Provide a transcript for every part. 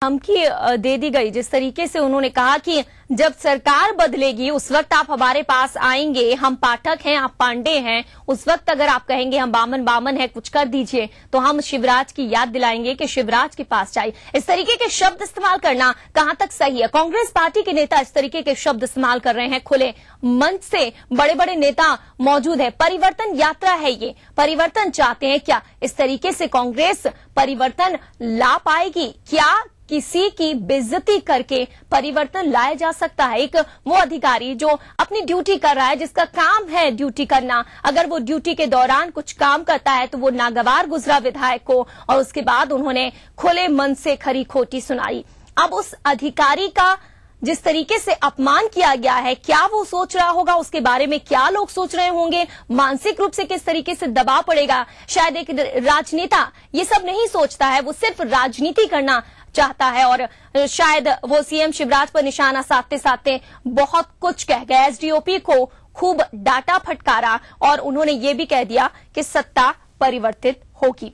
धमकी दे दी गई। जिस तरीके से उन्होंने कहा कि जब सरकार बदलेगी उस वक्त आप हमारे पास आएंगे, हम पाठक हैं, आप पांडे हैं, उस वक्त अगर आप कहेंगे हम बामन है, कुछ कर दीजिए, तो हम शिवराज की याद दिलाएंगे कि शिवराज के पास जाइए। इस तरीके के शब्द इस्तेमाल करना कहां तक सही है? कांग्रेस पार्टी के नेता इस तरीके के शब्द इस्तेमाल कर रहे हैं। खुले मंच से बड़े बड़े नेता मौजूद है। परिवर्तन यात्रा है, ये परिवर्तन चाहते हैं क्या? इस तरीके से कांग्रेस परिवर्तन ला पाएगी क्या? किसी की बेइज्जती करके परिवर्तन लाया जा सकता है? एक वो अधिकारी जो अपनी ड्यूटी कर रहा है, जिसका काम है ड्यूटी करना, अगर वो ड्यूटी के दौरान कुछ काम करता है तो वो नागवार गुजरा विधायक को, और उसके बाद उन्होंने खुले मन से खरी खोटी सुनाई। अब उस अधिकारी का जिस तरीके से अपमान किया गया है, क्या वो सोच रहा होगा? उसके बारे में क्या लोग सोच रहे होंगे? मानसिक रूप से किस तरीके से दबाव पड़ेगा? शायद एक राजनेता ये सब नहीं सोचता है, वो सिर्फ राजनीति करना चाहता है, और शायद वो सीएम शिवराज पर निशाना साधते साधते बहुत कुछ कह गए। एसडीओपी को खूब डांटा फटकारा और उन्होंने ये भी कह दिया कि सत्ता परिवर्तित होगी।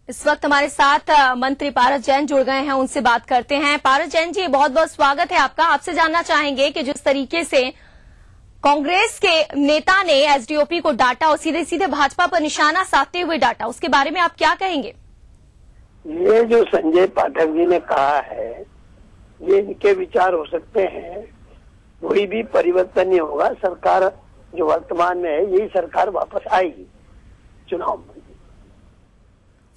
इस वक्त हमारे साथ मंत्री पारस जैन जुड़ गए हैं, उनसे बात करते हैं। पारस जैन जी, बहुत बहुत स्वागत है आपका। आपसे जानना चाहेंगे कि जिस तरीके से कांग्रेस के नेता ने एसडीओपी को डांटा और सीधे सीधे भाजपा पर निशाना साधते हुए डांटा, उसके बारे में आप क्या कहेंगे? ये जो संजय पाठक जी ने कहा है, ये इनके विचार हो सकते हैं, कोई भी परिवर्तन नहीं होगा। सरकार जो वर्तमान में है, यही सरकार वापस आएगी चुनाव में।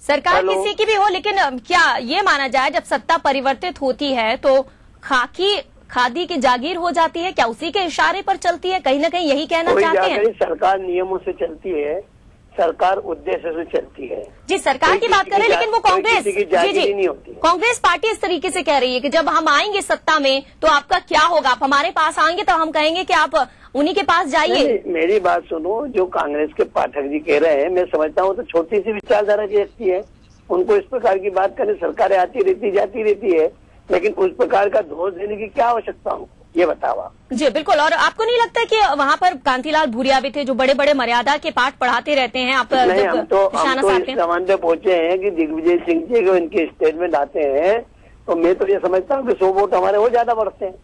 सरकार किसी की भी हो, लेकिन क्या ये माना जाए जब सत्ता परिवर्तित होती है तो खादी की जागीर हो जाती है? क्या उसी के इशारे पर चलती है? कहीं ना कहीं यही कहना चाहते हैं? सरकार नियमों से चलती है, सरकार उद्देश्य से चलती है। जी, सरकार की बात करें, लेकिन वो कांग्रेस जी नहीं होती। कांग्रेस पार्टी इस तरीके से कह रही है कि जब हम आएंगे सत्ता में तो आपका क्या होगा? आप हमारे पास आएंगे तो हम कहेंगे कि आप उन्हीं के पास जाइए। मेरी बात सुनो, जो कांग्रेस के पाठक जी कह रहे हैं, मैं समझता हूँ तो छोटी सी विचारधारा की व्यक्ति है, उनको इस प्रकार की बात करने, सरकारें आती रहती जाती रहती है, लेकिन उस प्रकार का दोष देने की क्या आवश्यकता हो, ये बताओ आप। जी बिल्कुल। और आपको नहीं लगता कि वहाँ पर कांतिलाल भूरिया भी थे जो बड़े बड़े मर्यादा के पाठ पढ़ाते रहते हैं? आप नहीं, हम तो इस समान पे पहुंचे हैं कि दिग्विजय सिंह जी को इनके स्टेटमेंट आते हैं, तो मैं तो ये समझता हूँ कि 100 वोट हमारे वो ज्यादा बढ़ते हैं।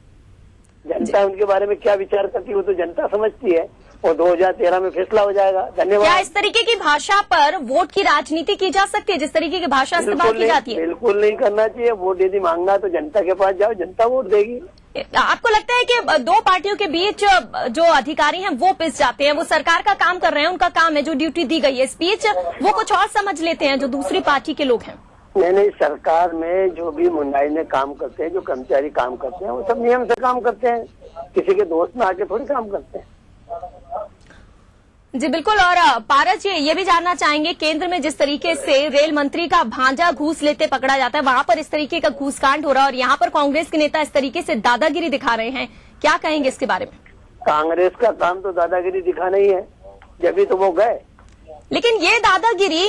जनता उनके बारे में क्या विचार करती है वो तो जनता समझती है, और 2013 में फैसला हो जाएगा। धन्यवाद। क्या इस तरीके की भाषा पर वोट की राजनीति की जा सकती है, जिस तरीके की भाषा इस्तेमाल की जाती है? बिल्कुल नहीं करना चाहिए। वोट यदि मांगना तो जनता के पास जाओ, जनता वोट देगी। आपको लगता है कि दो पार्टियों के बीच जो अधिकारी हैं वो पिस जाते हैं? वो सरकार का काम कर रहे हैं, उनका काम है, जो ड्यूटी दी गई है, इस बीच वो कुछ और समझ लेते हैं जो दूसरी पार्टी के लोग हैं? नहीं, सरकार में जो भी मुलाजिम काम करते हैं, जो कर्मचारी काम करते हैं, वो सब नियम से काम करते हैं, किसी के दोस्त में आके थोड़ी काम करते हैं। जी बिल्कुल। और पारस जी, ये भी जानना चाहेंगे, केंद्र में जिस तरीके से रेल मंत्री का भांजा घूस लेते पकड़ा जाता है, वहां पर इस तरीके का घूसकांड हो रहा है, और यहाँ पर कांग्रेस के नेता इस तरीके से दादागिरी दिखा रहे हैं, क्या कहेंगे इसके बारे में? कांग्रेस का काम तो दादागिरी दिखाना ही है, जब भी तो वो गए। लेकिन ये दादागिरी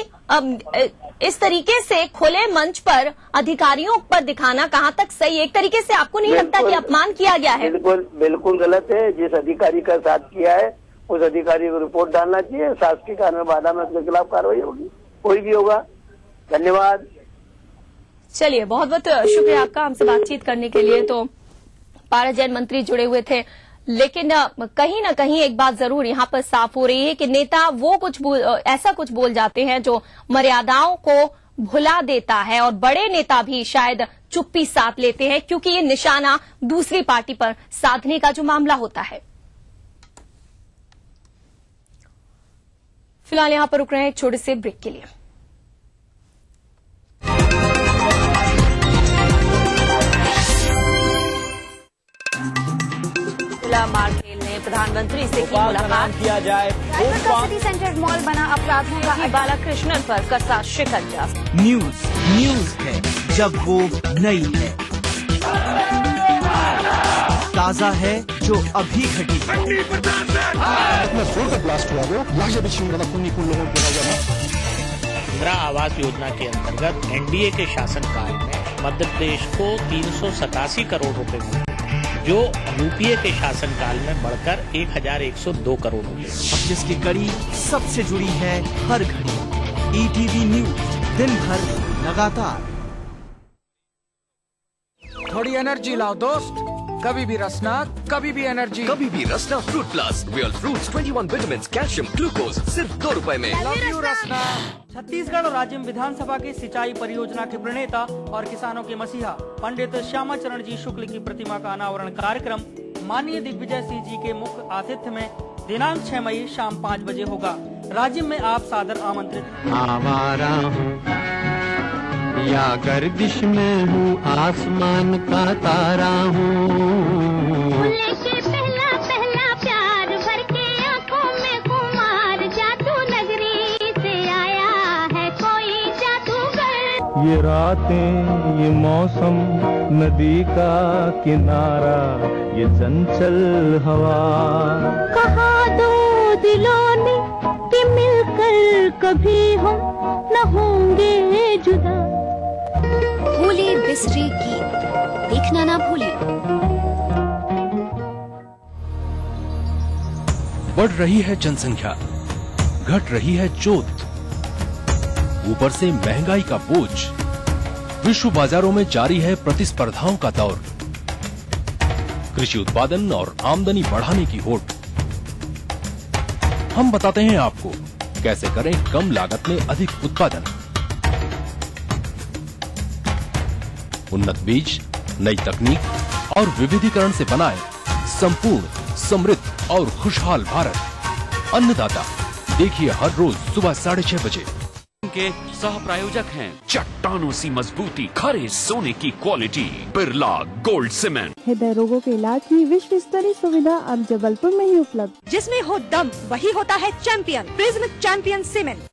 इस तरीके से खुले मंच पर अधिकारियों पर दिखाना कहाँ तक सही है? एक तरीके से आपको नहीं लगता कि अपमान किया गया है? बिल्कुल गलत है। जिस अधिकारी का साथ किया है उस अधिकारी को रिपोर्ट डालना चाहिए, शासकीय कार्य में बाधा में उसके खिलाफ कार्रवाई होगी, कोई भी होगा। धन्यवाद। चलिए, बहुत बहुत शुक्रिया आपका हमसे बातचीत करने के लिए। तो पारस जैन मंत्री जुड़े हुए थे, लेकिन कहीं ना कहीं एक बात जरूर यहाँ पर साफ हो रही है कि नेता वो ऐसा कुछ बोल जाते हैं जो मर्यादाओं को भुला देता है, और बड़े नेता भी शायद चुप्पी साध लेते हैं, क्योंकि ये निशाना दूसरी पार्टी पर साधने का जो मामला होता है। फिलहाल यहां पर रुक रहे हैं एक छोटे से ब्रेक के लिए। मार्केल ने प्रधानमंत्री से की मुलाकात किया जाए। सिटी सेंटर मॉल बना अपराधियों का बालाकृष्णन पर कसा शिकंजा। न्यूज है जब वो नई है, ताजा है जो अभी घटी है। इंदिरा आवास योजना के अंतर्गत एनडीए के शासनकाल में मध्य प्रदेश को 387 करोड़ रुपए मिले। जो यूपीए के शासनकाल में बढ़कर 1102 करोड़ रुपए। अब जिसकी कड़ी सबसे जुड़ी है हर घड़ी, ईटीवी न्यूज, दिन भर लगातार। थोड़ी एनर्जी लाओ दोस्त, कभी भी रसना, कभी भी एनर्जी, कभी भी Rasna fruit plus, real fruits, 21 vitamin, calcium, glucose, सिर्फ 2 रुपए में। लव यू रसना। छत्तीसगढ़ राज्य विधानसभा की सिंचाई परियोजना के प्रणेता और किसानों के मसीहा पंडित श्यामा चरण जी शुक्ल की प्रतिमा का अनावरण कार्यक्रम माननीय दिग्विजय सिंह जी के मुख्य आतिथ्य में दिनांक 6 मई शाम 5 बजे होगा। राज्य में आप सादर आमंत्रित। आवारा हूँ या गर्दिश में हूँ, आसमान का तारा हूँ। पहला पहला प्यार भर के आँखों में कुमार, जादू नगरी से आया है कोई जादूगर। ये रातें, ये मौसम, नदी का किनारा, ये चंचल हवा। कहा दो दिलों ने कि मिलकर कभी हम न होंगे जुदा। भूले बिसरे गीत देखना ना भूले। बढ़ रही है जनसंख्या, घट रही है जोत, ऊपर से महंगाई का बोझ, विश्व बाजारों में जारी है प्रतिस्पर्धाओं का दौर, कृषि उत्पादन और आमदनी बढ़ाने की होड़। हम बताते हैं आपको कैसे करें कम लागत में अधिक उत्पादन। उन्नत बीज, नई तकनीक और विविधीकरण से बनाए संपूर्ण, समृद्ध और खुशहाल भारत। अन्नदाता देखिए हर रोज सुबह 6:30 बजे। के सह प्रायोजक हैं चट्टानों सी मजबूती, खरे सोने की क्वालिटी, बिरला गोल्ड सीमेंट। हृदय रोगों के इलाज की विश्व स्तरीय सुविधा अब जबलपुर में ही उपलब्ध। जिसमें हो दम वही होता है champion. Prism champion cement.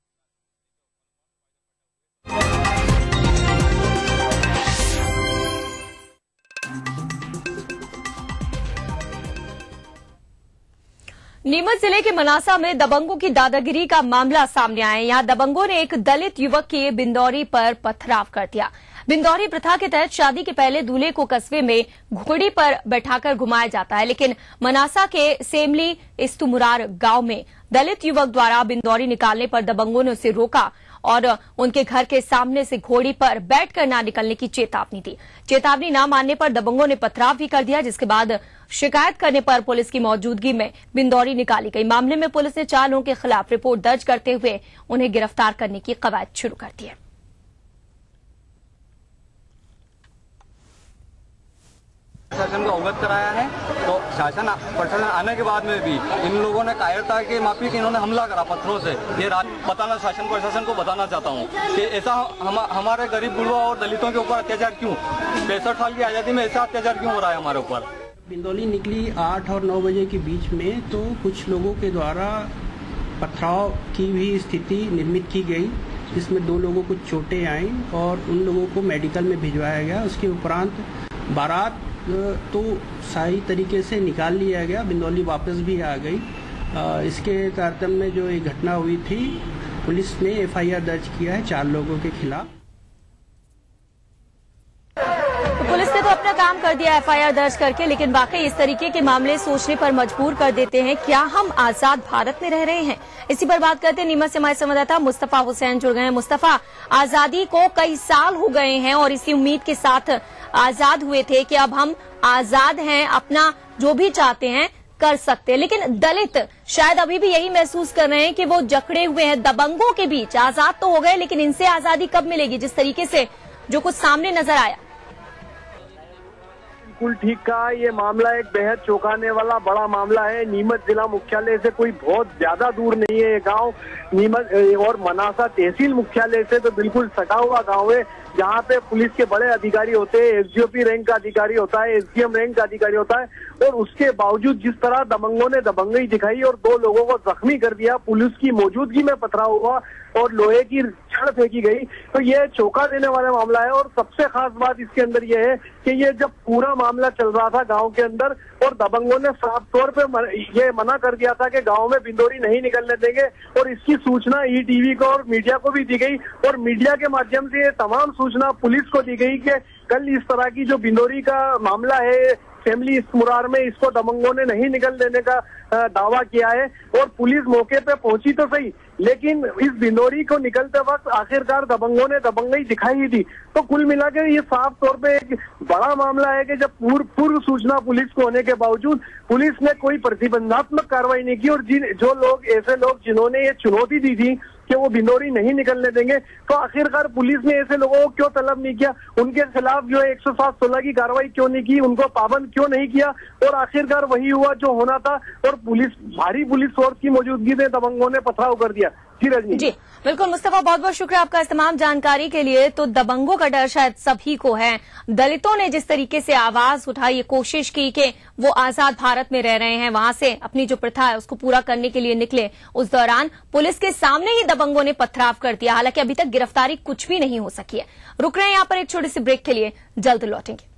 Neemuch जिले के मनासा में दबंगों की दादागिरी का मामला सामने आया। यहां दबंगों ने एक दलित युवक के बिंदौरी पर पथराव कर दिया। बिंदौरी प्रथा के तहत शादी के पहले दूल्हे को कस्बे में घोड़ी पर बैठाकर घुमाया जाता है, लेकिन मनासा के सेमली इस्तुमुरार गांव में दलित युवक द्वारा बिंदौरी निकालने पर दबंगों ने उसे रोका और उनके घर के सामने से घोड़ी पर बैठकर न निकलने की चेतावनी दी। चेतावनी न मानने पर दबंगों ने पथराव भी कर दिया, जिसके बाद शिकायत करने पर पुलिस की मौजूदगी में बिंदौरी निकाली गई। मामले में पुलिस ने 4 लोगों के खिलाफ रिपोर्ट दर्ज करते हुए उन्हें गिरफ्तार करने की कवायद शुरू कर दी है। शासन को अवगत कराया है, तो शासन प्रशासन आने के बाद में भी इन लोगों ने कायरता के माफिक इन्होंने हमला करा पत्थरों से। ये बताना शासन प्रशासन को बताना चाहता हूँ कि ऐसा हमारे गरीब बुढ़वा और दलितों के ऊपर अत्याचार क्यों, 65 साल की आजादी में ऐसा अत्याचार क्यों हो रहा है हमारे ऊपर। बिंदौली निकली 8 और 9 बजे के बीच में, तो कुछ लोगों के द्वारा पथराव की भी स्थिति निर्मित की गई, जिसमें 2 लोगों को चोटें आई और उन लोगों को मेडिकल में भिजवाया गया। उसके उपरांत बारात तो सही तरीके से निकाल लिया गया, बिंदौली वापस भी आ गई। इसके तारतम्य में जो ये घटना हुई थी, पुलिस ने FIR दर्ज किया है 4 लोगों के खिलाफ। तो पुलिस ने तो अपना काम कर दिया FIR दर्ज करके, लेकिन वाकई इस तरीके के मामले सोचने पर मजबूर कर देते हैं। क्या हम आजाद भारत में रह रहे हैं? इसी पर बात करते हैं। नीमच से हमारे संवाददाता मुस्तफा हुसैन जुड़ गए हैं। मुस्तफा, आजादी को कई साल हो गए हैं और इसी उम्मीद के साथ आजाद हुए थे कि अब हम आजाद हैं, अपना जो भी चाहते हैं कर सकते हैं, लेकिन दलित शायद अभी भी यही महसूस कर रहे हैं कि वो जकड़े हुए हैं दबंगों के बीच। आजाद तो हो गए, लेकिन इनसे आजादी कब मिलेगी? जिस तरीके से जो कुछ सामने नजर आया। बिल्कुल ठीक कहा, ये मामला एक बेहद चौंकाने वाला बड़ा मामला है। नीमच जिला मुख्यालय से कोई बहुत ज्यादा दूर नहीं है ये गांव। नीमच और मनासा तहसील मुख्यालय से तो बिल्कुल सटा हुआ गांव है, जहाँ पे पुलिस के बड़े अधिकारी होते हैं, SGOP रैंक का अधिकारी होता है, SDM रैंक का अधिकारी होता है, और उसके बावजूद जिस तरह दबंगों ने दबंगई दिखाई और 2 लोगों को जख्मी कर दिया, पुलिस की मौजूदगी में पथराव हुआ और लोहे की छड़ फेंकी गई, तो ये चौंका देने वाला मामला है। और सबसे खास बात इसके अंदर ये है कि ये जब पूरा मामला चल रहा था गांव के अंदर और दबंगों ने साफ तौर पे ये मना कर दिया था कि गांव में बिंदौरी नहीं निकलने देंगे, और इसकी सूचना ETV को और मीडिया को भी दी गई, और मीडिया के माध्यम से ये तमाम सूचना पुलिस को दी गई कि कल इस तरह की जो बिंदौरी का मामला है, फैमिली इस मुरार में इसको दबंगों ने नहीं निकल देने का दावा किया है और पुलिस मौके पे पहुंची तो सही, लेकिन इस भिंडोरी को निकलते वक्त आखिरकार दबंगों ने दबंगई दिखाई ही दी। तो कुल मिलाकर ये साफ तौर पे एक बड़ा मामला है कि जब पूर्व सूचना पुलिस को होने के बावजूद पुलिस ने कोई प्रतिबंधात्मक कार्रवाई नहीं की और ऐसे लोग जिन्होंने ये चुनौती दी थी कि वो भिंडोरी नहीं निकलने देंगे, तो आखिरकार पुलिस ने ऐसे लोगों को क्यों तलब नहीं किया, उनके खिलाफ जो है 107-16 की कार्रवाई क्यों नहीं की, उनको पाबंद क्यों नहीं किया, और आखिरकार वही हुआ जो होना था और भारी पुलिस फोर्स की मौजूदगी में दबंगों ने पथराव कर दिया। जी रजनी। जी बिल्कुल मुस्तफा, बहुत बहुत शुक्रिया आपका इस तमाम जानकारी के लिए। तो दबंगों का डर शायद सभी को है। दलितों ने जिस तरीके से आवाज उठाई, ये कोशिश की कि वो आजाद भारत में रह रहे हैं, वहां से अपनी जो प्रथा है उसको पूरा करने के लिए निकले, उस दौरान पुलिस के सामने ही दबंगों ने पथराव कर दिया। हालांकि अभी तक गिरफ्तारी कुछ भी नहीं हो सकी है। रुक रहे हैं यहाँ पर एक छोटी सी ब्रेक के लिए, जल्द लौटेंगे।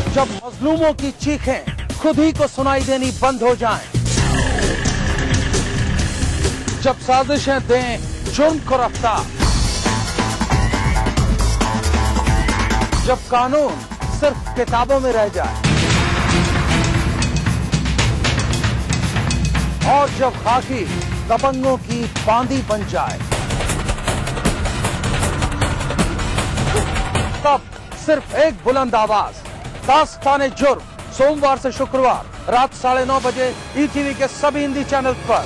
जब मजलूमों की चीखें खुद ही को सुनाई देनी बंद हो जाएं, जब साजिशें दें जुर्म को रफ्तार, जब कानून सिर्फ किताबों में रह जाए और जब खाकी दबंगों की बांदी बन जाए, तब सिर्फ एक बुलंद आवाज, दास्ताने जुर्म, सोमवार से शुक्रवार रात 9:30 बजे ईटीवी के सभी हिंदी चैनल पर।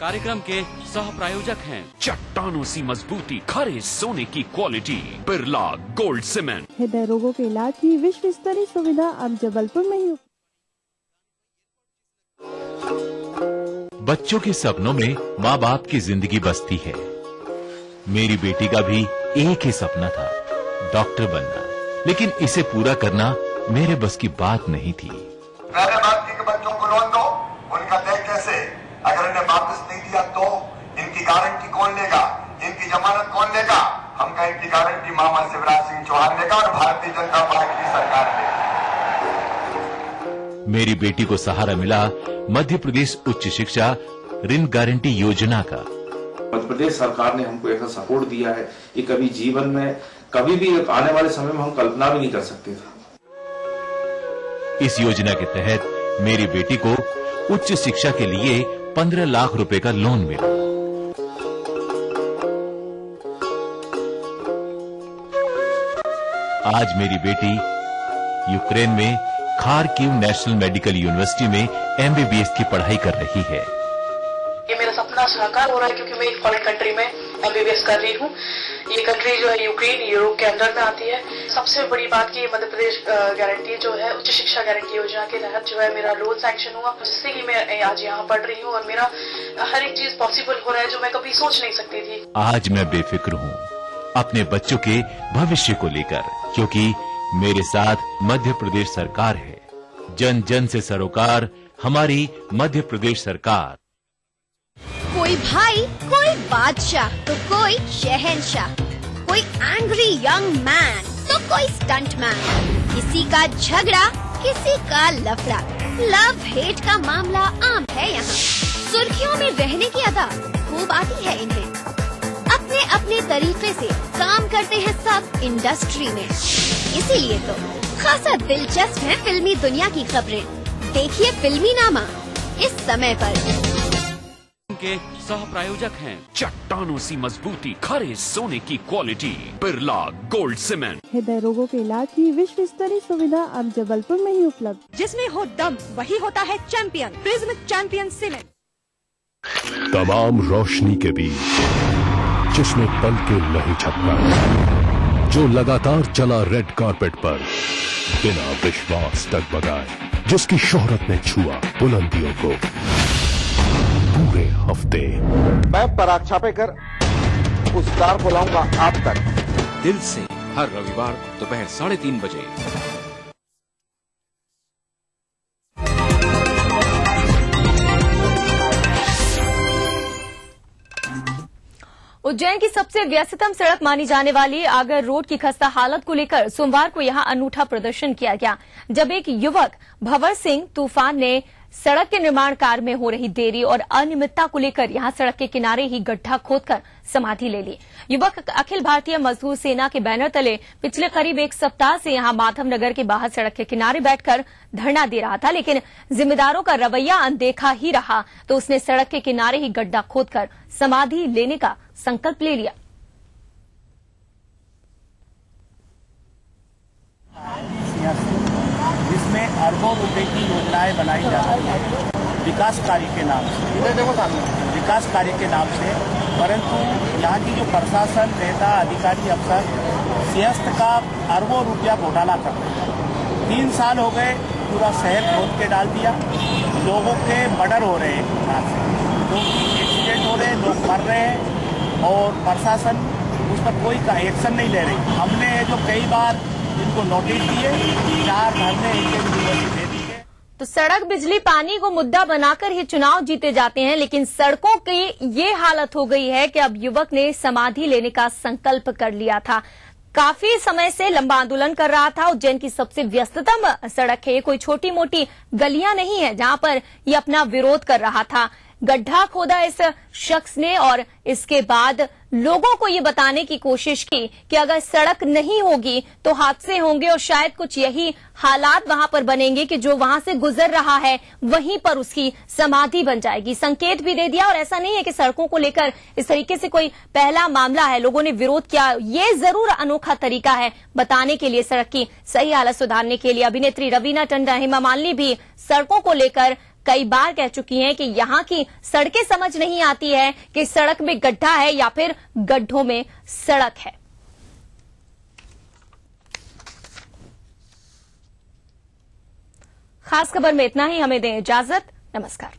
कार्यक्रम के सह प्रायोजक हैं चट्टानों सी मजबूती, खरे सोने की क्वालिटी, बिरला गोल्ड सीमेंट। हृदय रोगों के इलाज की विश्व स्तरीय सुविधा अब जबलपुर में ही। बच्चों के सपनों में माँ बाप की जिंदगी बसती है। मेरी बेटी का भी एक ही सपना था, डॉक्टर बनना, लेकिन इसे पूरा करना मेरे बस की बात नहीं थी। मैंने बात की कि बच्चों को लोन दो, उनका देख कैसे, अगर इन्हें वापस नहीं दिया तो इनकी गारंटी कौन लेगा, इनकी जमानत कौन लेगा? हम कहें इनकी गारंटी मामा शिवराज सिंह चौहान लेगा और भारतीय जनता पार्टी की सरकार लेगी। मेरी बेटी को सहारा मिला मध्य प्रदेश उच्च शिक्षा ऋण गारंटी योजना का। मध्य प्रदेश सरकार ने हमको ऐसा सपोर्ट दिया है कि कभी जीवन में, कभी भी आने वाले समय में हम कल्पना भी नहीं कर सकते थे। इस योजना के तहत मेरी बेटी को उच्च शिक्षा के लिए 15 लाख रुपए का लोन मिला। आज मेरी बेटी यूक्रेन में खार्किव नेशनल मेडिकल यूनिवर्सिटी में MBBS की पढ़ाई कर रही है। ये मेरा सपना साकार हो रहा है क्योंकि मैं एक फॉरेन कंट्री में MBBS कर रही हूँ। ये कंट्री जो है यूक्रेन, यूरोप के अंदर में आती है। सबसे बड़ी बात की मध्य प्रदेश गारंटी जो है उच्च शिक्षा गारंटी योजना के तहत जो है मेरा लोन सैंक्शन हुआ, जिससे कि मैं आज यहाँ पढ़ रही हूँ और मेरा हर एक चीज पॉसिबल हो रहा है जो मैं कभी सोच नहीं सकती थी। आज मैं बेफिक्र हूँ अपने बच्चों के भविष्य को लेकर, क्योंकि मेरे साथ मध्य प्रदेश सरकार है। जन जन से सरोकार, हमारी मध्य प्रदेश सरकार। कोई भाई, कोई बादशाह तो कोई शहंशाह, कोई एंग्री यंग मैन तो कोई स्टंट मैन, किसी का झगड़ा किसी का लफड़ा, लव हेट का मामला आम है यहाँ। सुर्खियों में रहने की अदा खूब आती है इन्हें। अपने अपने तरीके से काम करते हैं सब इंडस्ट्री में, इसीलिए तो खासा दिलचस्प है फिल्मी दुनिया की खबरें। देखिए फिल्मी नामा इस समय पर। के सह प्रायोजक हैं चट्टानों सी मजबूती, खरे सोने की क्वालिटी, बिरला गोल्ड सीमेंट। हृदय रोगों के इलाज की विश्व स्तरीय सुविधा अब जबलपुर में ही उपलब्ध। जिसमें हो दम वही होता है चैंपियन, प्रिज्म चैंपियन सीमेंट। तमाम रोशनी के बीच जिसमें पलके नहीं झपका, जो लगातार चला रेड कारपेट पर बिना विश्वास डगमगाए, जिसकी शोहरत ने छुआ बुलंदियों को पूरे हफ्ते। मैं पराग छापेकर उस कार को लाऊंगा आप तक। दिल से हर रविवार दोपहर 3:30 बजे। उज्जैन की सबसे व्यस्ततम सड़क मानी जाने वाली आगर रोड की खस्ता हालत को लेकर सोमवार को यहां अनूठा प्रदर्शन किया गया, जब एक युवक भंवर सिंह तूफान ने सड़क के निर्माण कार्य में हो रही देरी और अनियमितता को लेकर यहां सड़क के किनारे ही गड्ढा खोदकर समाधि ले ली। युवक अखिल भारतीय मजदूर सेना के बैनर तले पिछले करीब एक सप्ताह से यहां माधव नगर के बाहर सड़क के किनारे बैठकर धरना दे रहा था, लेकिन जिम्मेदारों का रवैया अनदेखा ही रहा तो उसने सड़क के किनारे ही गड्ढा खोदकर समाधि लेने का संकल्प ले लिया। जिसमें अरबों रुपए की योजनाएं बनाई जा रही है विकास कार्य के नाम से, परंतु यहाँ की जो प्रशासन, नेता, अधिकारी, अफसर सियासत का अरबों रुपया घोटाला कर रहे हैं। 3 साल हो गए, पूरा शहर खोद के डाल दिया, लोगों के मर्डर हो रहे हैं, यहाँ से लोगों की एक्सीडेंट हो रहे हैं, लोग मर रहे हैं और प्रशासन उस पर कोई एक्शन नहीं ले रही। हमने जो कई बार इनको नोटिस दिए, 4 धरने दे दिए। तो सड़क, बिजली, पानी को मुद्दा बनाकर ही चुनाव जीते जाते हैं, लेकिन सड़कों की ये हालत हो गई है कि अब युवक ने समाधि लेने का संकल्प कर लिया था। काफी समय से लंबा आंदोलन कर रहा था। उज्जैन की सबसे व्यस्ततम सड़क है, ये कोई छोटी मोटी गलियां नहीं है जहां पर ये अपना विरोध कर रहा था। गड्ढा खोदा इस शख्स ने और इसके बाद लोगों को ये बताने की कोशिश की कि अगर सड़क नहीं होगी तो हादसे होंगे और शायद कुछ यही हालात वहां पर बनेंगे कि जो वहां से गुजर रहा है वहीं पर उसकी समाधि बन जाएगी। संकेत भी दे दिया और ऐसा नहीं है कि सड़कों को लेकर इस तरीके से कोई पहला मामला है, लोगों ने विरोध किया। ये जरूर अनोखा तरीका है बताने के लिए, सड़क की सही हालत सुधारने के लिए। अभिनेत्री रवीना टंडन, हेमा मालिनी भी सड़कों को लेकर कई बार कह चुकी हैं कि यहाँ की सड़कें समझ नहीं आती है कि सड़क में गड्ढा है या फिर गड्ढों में सड़क है। खास खबर में इतना ही, हमें दें इजाजत। नमस्कार।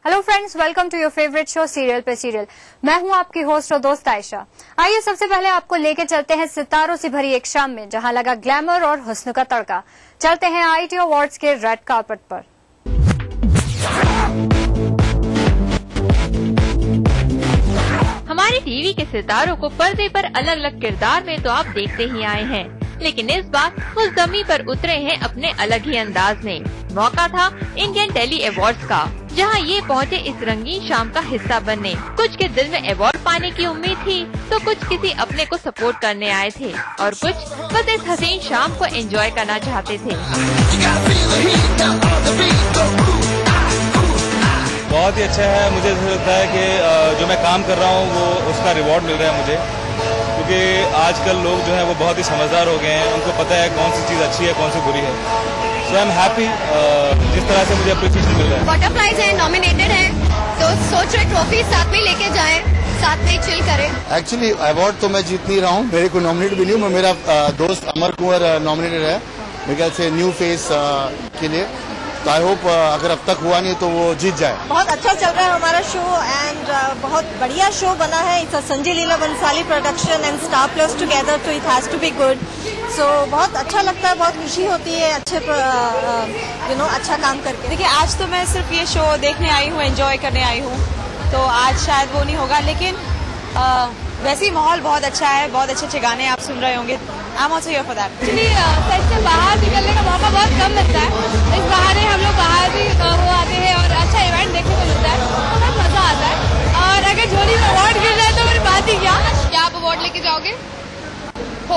Hello friends, welcome to your favourite show serial पे सीरियल। मैं हूं आपकी होस्ट और दोस्त आयशा। आइए सबसे पहले आपको लेके चलते हैं सितारों से भरी एक शाम में जहां लगा ग्लैमर और हुस्न का तड़का। चलते हैं आईटी अवार्ड्स के रेड कार्पेट पर। हमारे टीवी के सितारों को पर्दे पर अलग अलग किरदार में तो आप देखते ही आए हैं, लेकिन इस बार उस जमी पर उतरे हैं अपने अलग ही अंदाज में। मौका था इंडियन टेली अवार्ड्स का, जहां ये पहुंचे इस रंगीन शाम का हिस्सा बनने। कुछ के दिल में अवार्ड पाने की उम्मीद थी तो कुछ किसी अपने को सपोर्ट करने आए थे और कुछ बस इस हसीन शाम को एंजॉय करना चाहते थे। बहुत ही अच्छा है। मुझे ऐसा लगता है कि जो मैं काम कर रहा हूँ वो उसका रिवॉर्ड मिल रहा है मुझे, क्योंकि आजकल लोग जो है वो बहुत ही समझदार हो गए हैं, उनको पता है कौन सी चीज़ अच्छी है कौन सी बुरी है। सो आई एम हैप्पी जिस तरह से मुझे अप्रिसिएशन मिल रहा है। बटरफ्लाइज है, नॉमिनेटेड है, तो सोच रहे ट्रॉफी साथ में लेके जाएं, साथ में चिल करें। एक्चुअली अवार्ड तो मैं जीत नहीं रहा हूँ, मेरे को नॉमिनेट भी नहीं हूँ। मेरा दोस्त अमर कुंवर नॉमिनेटेड है मेरे ख्याल से न्यू फेस के लिए, तो आई होप अगर अब तक हुआ नहीं तो वो जीत जाए। बहुत अच्छा चल रहा है हमारा शो एंड बहुत बढ़िया शो बना है। It's a Sanjay Leela Bhansali production and Star Plus together, तो it has to be good. So बहुत अच्छा लगता है, बहुत खुशी होती है अच्छे अच्छा काम करके। देखिए, आज तो मैं सिर्फ ये शो देखने आई हूँ, एंजॉय करने आई हूँ, तो आज शायद वो नहीं होगा, लेकिन वैसे ही माहौल बहुत अच्छा है, बहुत अच्छे अच्छे गाने आप सुन रहे होंगे। I am also here for that. Actually set से बाहर निकलने का मौका बहुत कम मिलता है, इस बहाने हम लोग बाहर भी वो आते हैं और अच्छा इवेंट देखने को मिलता है, तो बहुत मजा आता है। और अगर झोली में अवार्ड मिल जाए तो मेरी बात ही क्या आप अवार्ड लेके जाओगे?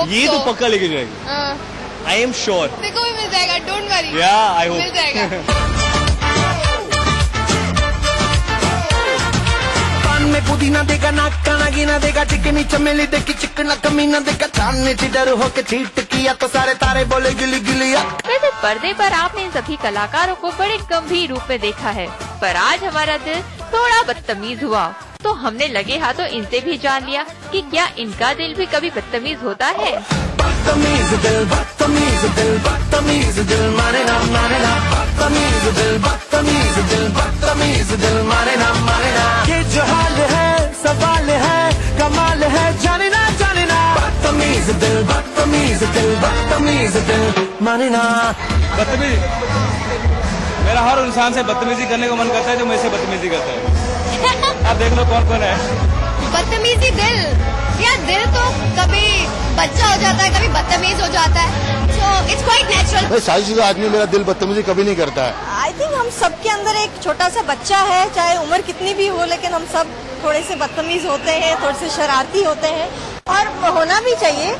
ये तो पक्का लेके जाएगी, आई एम श्योर। देखो भी मिल जाएगा, डोंट वरी। या आई होप मिल जाएगा। में पुदीना देगा, नाक का नागिना देगा, चिकनी चमेली देखी चिकना कमीना देगा, चांदनी से डर होके चीट किया तो सारे तारे बोले गिली गिली। वैसे पर्दे पर आपने इन सभी कलाकारों को बड़े गंभीर रूप में देखा है, पर आज हमारा दिल थोड़ा बदतमीज हुआ, तो हमने लगे हाथों इनसे भी जान लिया कि क्या इनका दिल भी कभी बदतमीज होता है। बदतमीज दिल, बदतमीज दिल, बदतमीज दिल, माने ना बदतमीज दिल, बदतमीज दिल, बदतमीज दिल, माने ना ये जो हाल है सवाल है कमाल है, जाने ना बदतमीज दिल, बदतमीज दिल, बदतमीज दिल, माने ना। बदतमीज मेरा हर इंसान से बदतमीजी करने को मन करता है जो मुझसे बदतमीजी करता है। आप देख लो कौन कौन है। बदतमीजी दिल, यार दिल तो कभी बच्चा हो जाता है, कभी बदतमीज हो जाता है, सो इट्स क्वाइट नेचुरल। शादीशुदा आदमी मेरा दिल बदतमीजी कभी नहीं करता है। आई थिंक हम सबके अंदर एक छोटा सा बच्चा है, चाहे उम्र कितनी भी हो, लेकिन हम सब थोड़े से बदतमीज होते हैं, थोड़े से शरारती होते हैं, और होना भी चाहिए,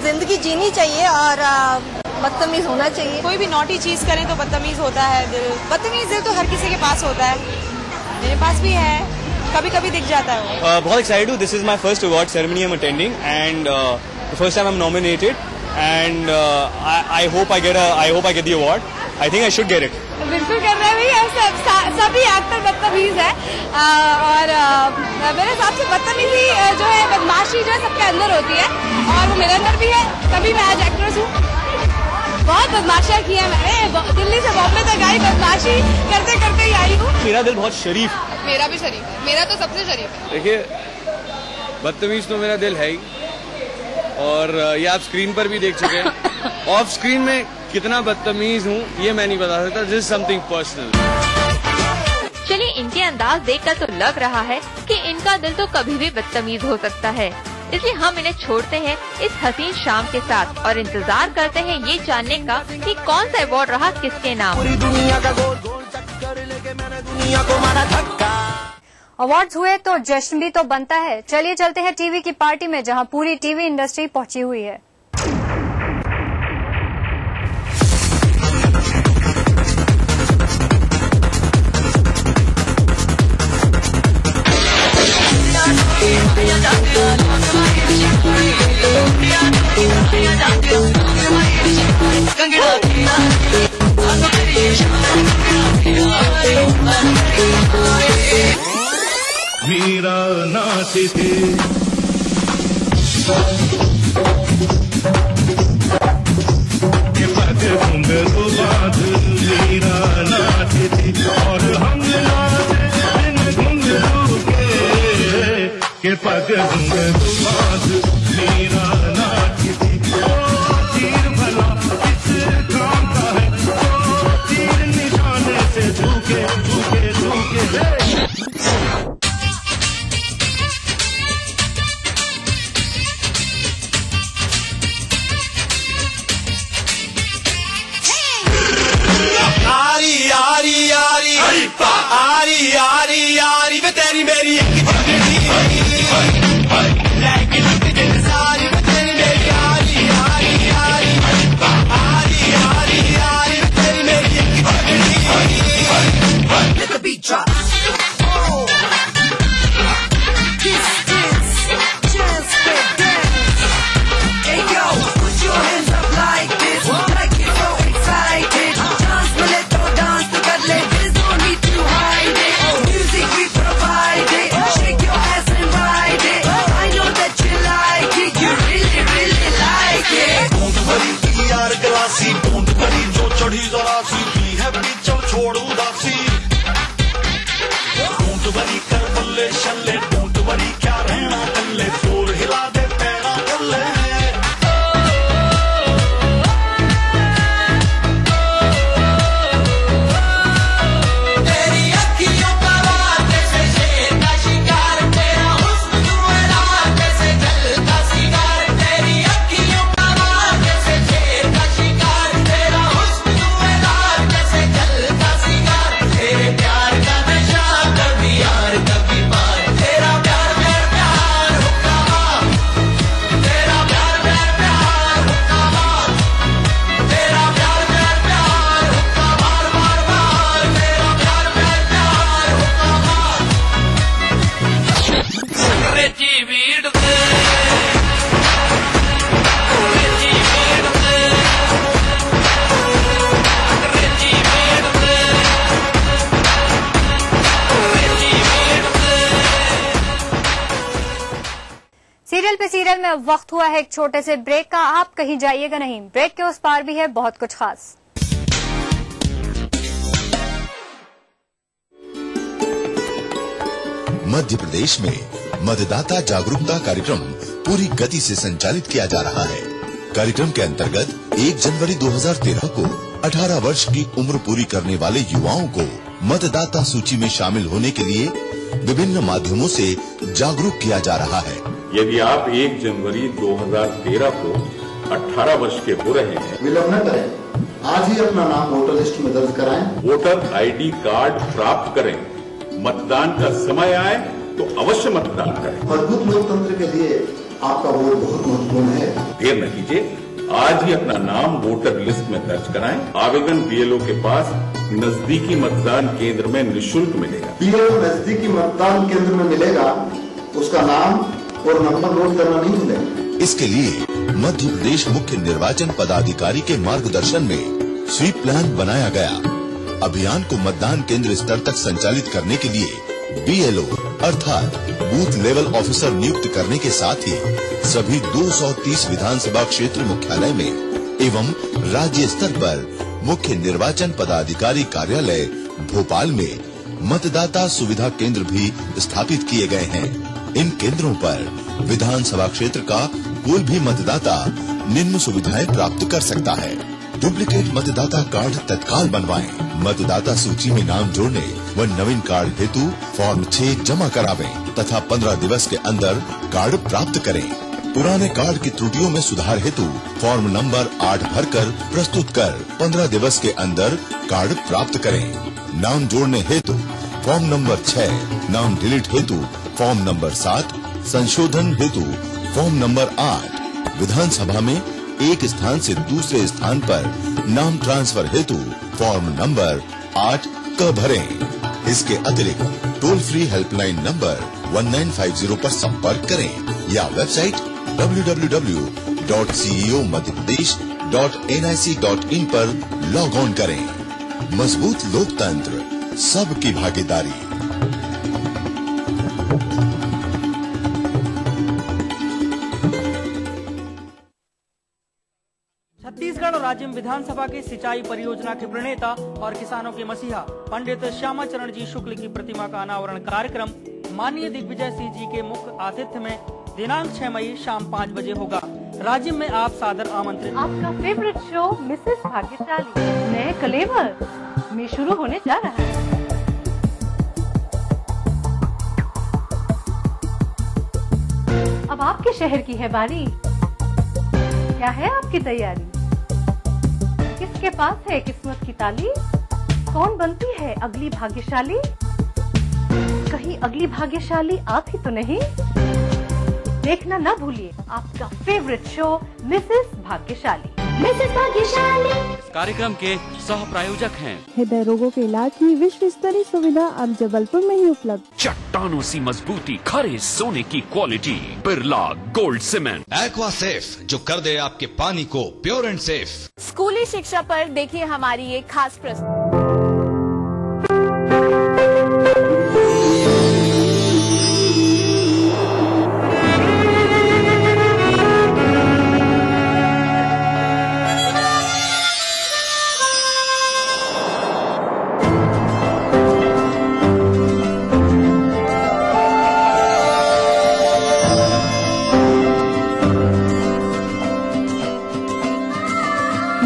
जिंदगी जीनी चाहिए और बदतमीज होना चाहिए। कोई भी नॉटी चीज करें तो बदतमीज होता है दिल। बदतमीज दिल तो हर किसी के पास होता है, मेरे पास भी है, कभी कभी दिख जाता है। बहुत एक्साइटेड हूँ। This is my first award ceremony I am attending and first time I am nominated and I hope I get the award. I think I should get it. बिल्कुल कर रहे हैं भैया, सभी एक्टर बदतमीज है और मेरे हिसाब से बदतमीजी जो है, बदमाशी जो है सबके अंदर होती है और वो मेरे अंदर भी है। तभी मैं आज एक्ट्रेस हूँ। बहुत बदमाशियाँ की है मैंने, दिल्ली से बॉम्बे तक आई, बदमाशी करते करते ही आई हूँ। मेरा दिल बहुत शरीफ। मेरा भी शरीफ है, मेरा तो सबसे शरीफ है। देखिए बदतमीज तो मेरा दिल है ही, और ये आप स्क्रीन पर भी देख चुके हैं। ऑफ स्क्रीन में कितना बदतमीज हूँ ये मैं नहीं बता सकता, दिस इज समथिंग पर्सनल। चलिए इनके अंदाज देखकर तो लग रहा है कि इनका दिल तो कभी भी बदतमीज हो सकता है, इसलिए हम इन्हें छोड़ते हैं इस हसीन शाम के साथ और इंतजार करते हैं ये जानने का कि कौन सा अवार्ड रहा किसके नाम। अवार्ड्स हुए तो जश्न भी तो बनता है। चलिए चलते हैं टीवी की पार्टी में, जहां पूरी टीवी इंडस्ट्री पहुंची हुई है। मीरा नाचती थी, पग घुंघरू बांध मीरा नाचती थी, और हम नाचे बिन घुंघरू के पग घुंघरू बांध मीरा नाचती थी। ओ तीर भला किस काम का है, ओ तीर निशाने से झुके झुके झुके। आरी वे तेरी मेरी एक पगड़ी, सारी वे तेरी मेरी आरी वे तेरी मेरी एक पगड़ी। Let the beat drop. Hey yo, put your hands up like this, like you're so excited. Dance with it, dance to get lit. There's no need to hide it. Music we provide it. Shake your ass and ride it. Find में अब वक्त हुआ है एक छोटे से break का। आप कहीं जाइएगा नहीं, ब्रेक के उस पार भी है बहुत कुछ खास। मध्य प्रदेश में मतदाता जागरूकता कार्यक्रम पूरी गति से संचालित किया जा रहा है। कार्यक्रम के अंतर्गत 1 जनवरी 2013 को 18 वर्ष की उम्र पूरी करने वाले युवाओं को मतदाता सूची में शामिल होने के लिए विभिन्न माध्यमों से जागरूक किया जा रहा है। यदि आप 1 जनवरी 2013 को 18 वर्ष के हो रहे हैं, विलंब न करें, आज ही अपना नाम वोटर लिस्ट में दर्ज कराएं। वोटर आईडी कार्ड प्राप्त करें। मतदान का समय आए तो अवश्य मतदान करें। मजबूत लोकतंत्र के लिए आपका वोट बहुत महत्वपूर्ण है। देर न कीजिए, आज ही अपना नाम वोटर लिस्ट में दर्ज कराएं। आवेदन BLO के पास नजदीकी मतदान केंद्र में निःशुल्क मिलेगा। BLO नजदीकी मतदान केंद्र में मिलेगा, उसका नाम और नंबर नोट करना नहीं भूलें। इसके लिए मध्य प्रदेश मुख्य निर्वाचन पदाधिकारी के मार्गदर्शन में स्वीप प्लान बनाया गया। अभियान को मतदान केंद्र स्तर तक संचालित करने के लिए BLO अर्थात बूथ लेवल ऑफिसर नियुक्त करने के साथ ही सभी 230 विधानसभा क्षेत्र मुख्यालय में एवं राज्य स्तर पर मुख्य निर्वाचन पदाधिकारी कार्यालय भोपाल में मतदाता सुविधा केंद्र भी स्थापित किए गए हैं। इन केंद्रों पर विधानसभा क्षेत्र का कोई भी मतदाता निम्न सुविधाएं प्राप्त कर सकता है। डुप्लीकेट मतदाता कार्ड तत्काल बनवाएं। मतदाता सूची में नाम जोड़ने व नवीन कार्ड हेतु फॉर्म 6 जमा करावें तथा 15 दिवस के अंदर कार्ड प्राप्त करें। पुराने कार्ड की त्रुटियों में सुधार हेतु फॉर्म नंबर 8 भरकर प्रस्तुत कर 15 दिवस के अंदर कार्ड प्राप्त करें। नाम जोड़ने हेतु फॉर्म नंबर 6, नाम डिलीट हेतु फॉर्म नंबर 7, संशोधन हेतु फॉर्म नंबर 8, विधानसभा में एक स्थान से दूसरे स्थान पर नाम ट्रांसफर हेतु फॉर्म नंबर 8 क भरें। इसके अतिरिक्त टोल फ्री हेल्पलाइन नंबर 1950 पर संपर्क करें या वेबसाइट www.ceomprodesh.nic.in पर लॉग ऑन करें। मजबूत लोकतंत्र, सबकी भागीदारी। छत्तीसगढ़ राज्य विधानसभा की सिंचाई परियोजना के प्रणेता और किसानों के मसीहा पंडित श्यामाचरण जी शुक्ल की प्रतिमा का अनावरण कार्यक्रम माननीय दिग्विजय सिंह जी के मुख्य आतिथ्य में दिनांक 6 मई शाम 5 बजे होगा। राज्य में आप सादर आमंत्रित। आपका फेवरेट शो मिसेस भाग्यशाली नए कलेवर में शुरू होने जा रहा है। अब आपके शहर की है बारी। क्या है आपकी तैयारी? किसके पास है किस्मत की ताली? कौन बनती है अगली भाग्यशाली? कहीं अगली भाग्यशाली आप ही तो नहीं? देखना ना भूलिए आपका फेवरेट शो मिसेस भाग्यशाली। मिसेस भाग्यशाली इस कार्यक्रम के सह प्रायोजक हैं हृदय रोगों के इलाज की विश्व स्तरीय सुविधा अब जबलपुर में ही उपलब्ध। चट्टानों सी मजबूती, खरे सोने की quality, Birla gold cement. Aqua safe जो कर दे आपके पानी को प्योर एंड सेफ। स्कूली शिक्षा पर देखिए हमारी एक खास प्रस्तुति।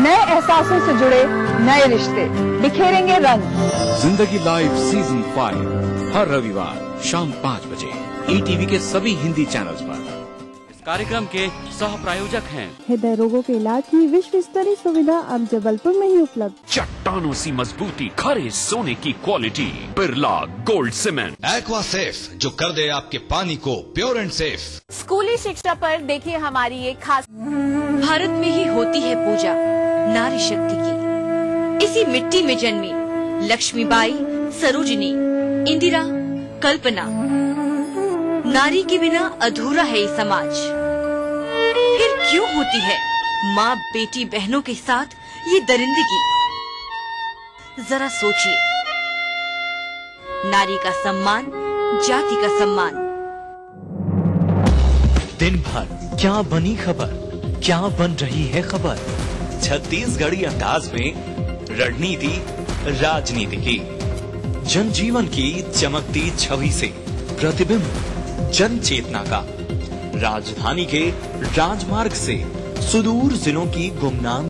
एहसासों से जुड़े नए रिश्ते बिखेरेंगे रंग। जिंदगी लाइव सीजन 5 हर रविवार शाम 5 बजे ETV के सभी हिंदी चैनल्स पर। इस कार्यक्रम के सह प्रायोजक हैं हृदय रोगों के इलाज की विश्व स्तरीय सुविधा अब जबलपुर में ही उपलब्ध। चट्टानों सी मजबूती, खरे सोने की quality, Birla gold cement. Aqua safe जो कर दे आपके पानी को प्योर एंड सेफ। स्कूली शिक्षा पर देखिए हमारी एक खास। भारत में ही होती है पूजा नारी शक्ति की। इसी मिट्टी में जन्मी लक्ष्मीबाई, सरोजिनी, इंदिरा, कल्पना। नारी के बिना अधूरा है ये समाज। फिर क्यों होती है माँ बेटी बहनों के साथ ये दरिंदगी? जरा सोचिए। नारी का सम्मान, जाति का सम्मान। दिन भर क्या बनी खबर, क्या बन रही है खबर, छत्तीसगढ़ी अंदाज में रणनीति राजनीति की, जनजीवन की चमकती छवि से प्रतिबिंब जन चेतना का, राजधानी के राजमार्ग से सुदूर जिलों की गुमनाम